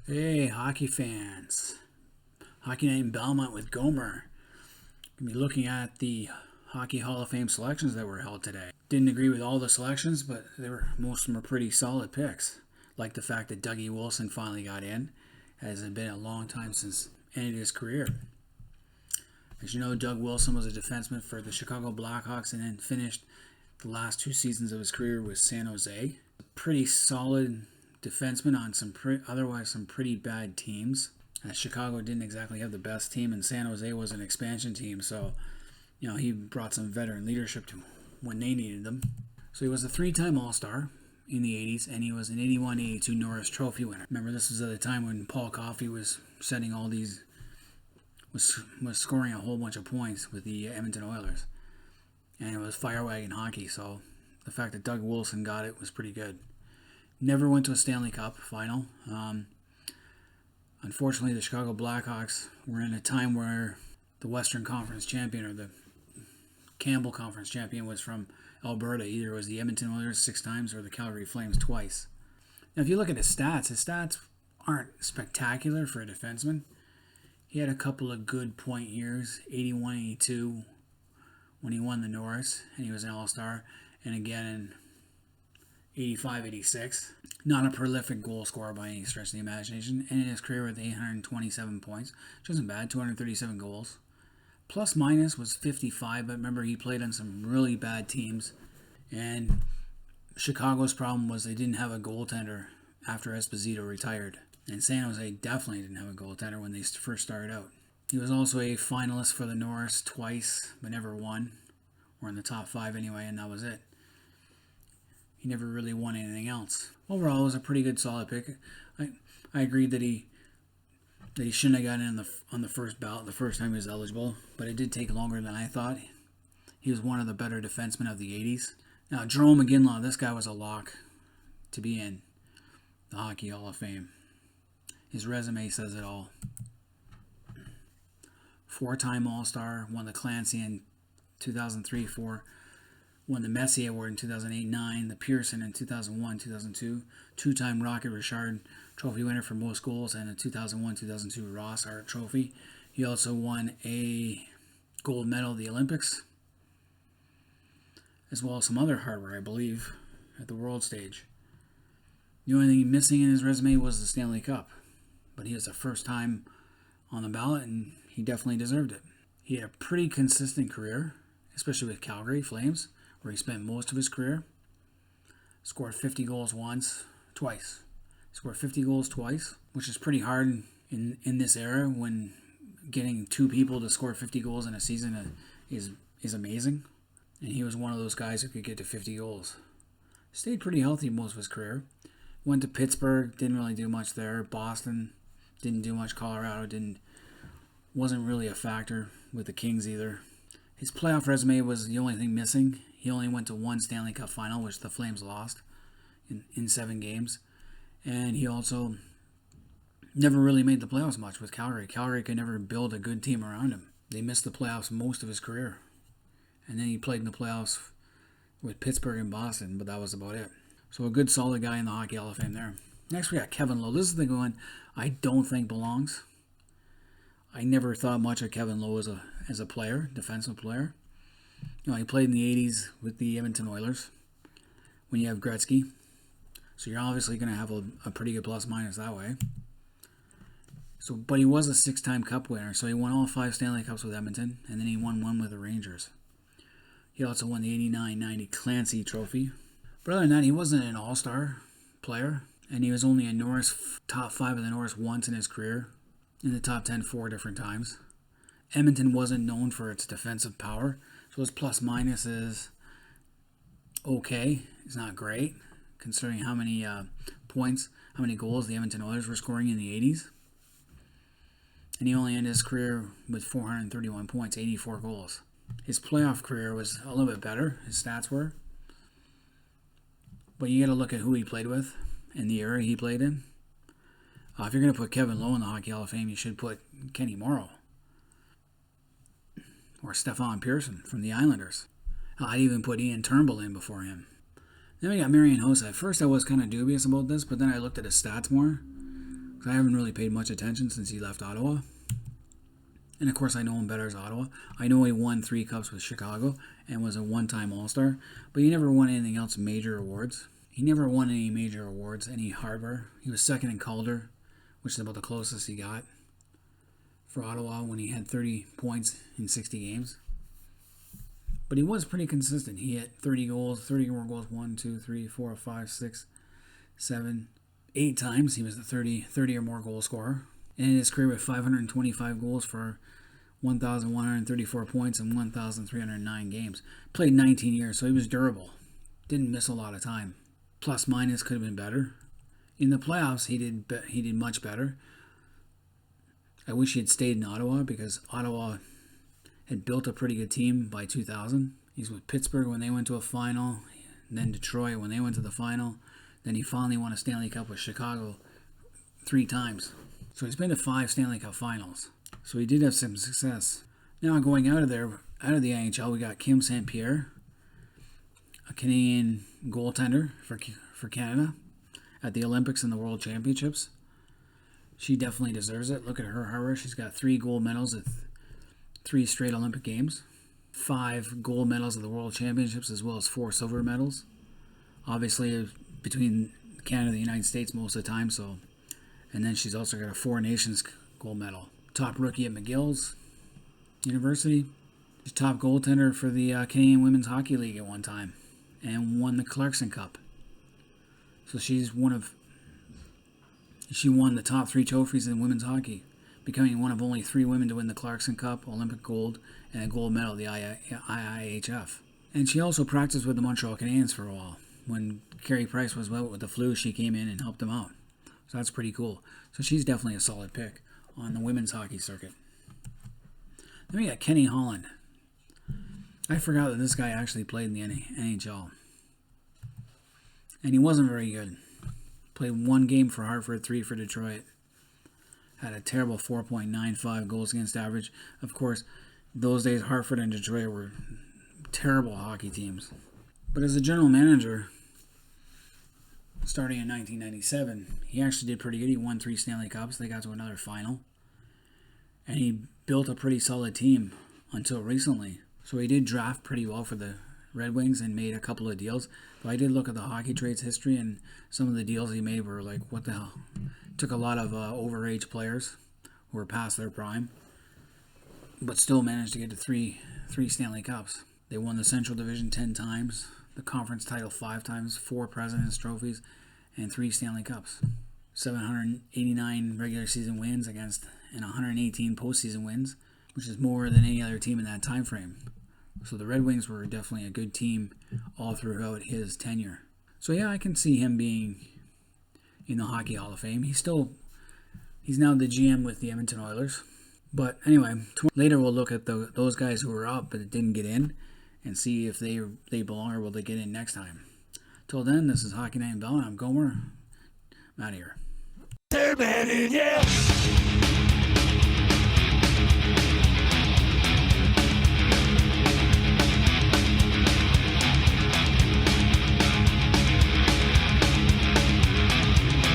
Hey, hockey fans. Hockey Night in Belmont with Gomer. Going to be looking at the Hockey Hall of Fame selections that were held today. Didn't agree with all the selections, but most of them are pretty solid picks. Like the fact that Dougie Wilson finally got in, as it had been a long time since ended his career. As you know, Doug Wilson was a defenseman for the Chicago Blackhawks and then finished the last two seasons of his career with San Jose. Pretty solid defenseman on otherwise some pretty bad teams. Chicago didn't exactly have the best team, and San Jose was an expansion team, so he brought some veteran leadership to when they needed them. So he was a three-time All-Star in the 80s, and he was an 81-82 Norris Trophy winner. Remember, this was at the time when Paul Coffey was setting all these, was scoring a whole bunch of points with the Edmonton Oilers, and it was fire wagon hockey. So the fact that Doug Wilson got it was pretty good. Never went to a Stanley Cup final. Unfortunately, the Chicago Blackhawks were in a time where the Western Conference champion or the Campbell Conference champion was from Alberta. Either it was the Edmonton Oilers 6 times or the Calgary Flames twice. Now, if you look at his stats aren't spectacular for a defenseman. He had a couple of good point years, 81-82 when he won the Norris, and he was an All-Star, and again in 85-86. Not a prolific goal scorer by any stretch of the imagination. Ended his career with 827 points, which isn't bad, 237 goals. Plus minus was 55, but remember he played on some really bad teams. And Chicago's problem was they didn't have a goaltender after Esposito retired. And San Jose definitely didn't have a goaltender when they first started out. He was also a finalist for the Norris twice, but never won. Or in the top 5 anyway, and that was it. He never really won anything else. Overall, it was a pretty good, solid pick. I agreed that he shouldn't have gotten in on the first ballot the first time he was eligible, but it did take longer than I thought. He was one of the better defensemen of the 80s. Now, Jarome Iginla, this guy was a lock to be in the Hockey Hall of Fame. His resume says it all. 4-time All-Star, won the Clancy in 2003-4. Won the Messier Award in 2008-9, the Pearson in 2001-2002, 2-time Rocket Richard Trophy winner for most goals, and a 2001-2002 Ross Hart Trophy. He also won a gold medal at the Olympics, as well as some other hardware, I believe, at the world stage. The only thing missing in his resume was the Stanley Cup, but he was the first time on the ballot, and he definitely deserved it. He had a pretty consistent career, especially with Calgary Flames, where he spent most of his career. Scored 50 goals twice. Scored 50 goals twice, which is pretty hard in this era when getting 2 people to score 50 goals in a season is amazing. And he was one of those guys who could get to 50 goals. Stayed pretty healthy most of his career. Went to Pittsburgh, didn't really do much there. Boston, didn't do much. Colorado wasn't really a factor with the Kings either. His playoff resume was the only thing missing. He only went to 1 Stanley Cup final, which the Flames lost in 7 games. And he also never really made the playoffs much with Calgary. Calgary could never build a good team around him. They missed the playoffs most of his career. And then he played in the playoffs with Pittsburgh and Boston, but that was about it. So a good, solid guy in the Hockey Hall of Fame there. Next we got Kevin Lowe. This is the one I don't think belongs. I never thought much of Kevin Lowe as a player, defensive player. He played in the 80s with the Edmonton Oilers when you have Gretzky. So you're obviously going to have a pretty good plus minus that way. But he was a 6-time Cup winner, so he won all 5 Stanley Cups with Edmonton, and then he won 1 with the Rangers. He also won the 89-90 Clancy Trophy. But other than that, he wasn't an all-star player, and he was only a top 5 of the Norris once in his career, in the top 10 4 different times. Edmonton wasn't known for its defensive power, so his plus minus is okay. It's not great, considering how many points, how many goals the Edmonton Oilers were scoring in the 80s. And he only ended his career with 431 points, 84 goals. His playoff career was a little bit better, his stats were. But you got to look at who he played with and the era he played in. If you're going to put Kevin Lowe in the Hockey Hall of Fame, you should put Kenny Morrow. Or Stefan Pearson from the Islanders. I'd even put Ian Turnbull in before him. Then we got Marian Hossa. At first I was kind of dubious about this, but then I looked at his stats more. I haven't really paid much attention since he left Ottawa. And of course, I know him better as Ottawa. I know he won 3 cups with Chicago and was a one-time All-Star, but he never won anything else major awards. He never won any major awards, any hardware. He was second in Calder, which is about the closest he got for Ottawa when he had 30 points in 60 games. But he was pretty consistent. He hit 30 goals, 30 more goals, 1, 2, 3, 4, 5, 6, 7, 8 times. He was the 30 or more goal scorer. And in his career with 525 goals for 1,134 points in 1,309 games. Played 19 years, so he was durable. Didn't miss a lot of time. Plus minus could have been better. In the playoffs, he did much better. I wish he had stayed in Ottawa because Ottawa had built a pretty good team by 2000. He's with Pittsburgh when they went to a final, then Detroit when they went to the final. Then he finally won a Stanley Cup with Chicago 3 times. So he's been to 5 Stanley Cup finals. So he did have some success. Now going out of the NHL, we got Kim St.Pierre, a Canadian goaltender for Canada at the Olympics and the World Championships. She definitely deserves it. Look at her hardware. She's got 3 gold medals at 3 straight Olympic Games, 5 gold medals at the World Championships, as well as 4 silver medals. Obviously, between Canada and the United States most of the time. And then she's also got a 4 Nations gold medal. Top rookie at McGill's University. She's top goaltender for the Canadian Women's Hockey League at one time, and won the Clarkson Cup. So she won the top 3 trophies in women's hockey, becoming one of only 3 women to win the Clarkson Cup, Olympic gold, and a gold medal at the IIHF. And she also practiced with the Montreal Canadiens for a while. When Carey Price was out with the flu, she came in and helped him out. So that's pretty cool. So she's definitely a solid pick on the women's hockey circuit. Then we got Kenny Holland. I forgot that this guy actually played in the NHL. And he wasn't very good. Played 1 game for Hartford, 3 for Detroit. Had a terrible 4.95 goals against average. Of course, those days Hartford and Detroit were terrible hockey teams. But as a general manager, starting in 1997, he actually did pretty good. He won 3 Stanley Cups. They got to another final. And he built a pretty solid team until recently. So he did draft pretty well for the Red Wings and made a couple of deals. But I did look at the hockey trades history, and some of the deals he made were like, what the hell? Took a lot of overage players who were past their prime, but still managed to get to 3 Stanley Cups. They won the Central Division 10 times, the conference title 5 times, 4 President's Trophies, and 3 Stanley Cups. 789 regular season wins and 118 postseason wins, which is more than any other team in that time frame. So the Red Wings were definitely a good team all throughout his tenure. So yeah, I can see him being in the Hockey Hall of Fame. He's now the GM with the Edmonton Oilers. But anyway, later we'll look at those guys who were up but didn't get in and see if they belong or will they get in next time. Till then, this is Hockey Night in Bell. I'm Gomer. I'm out of here.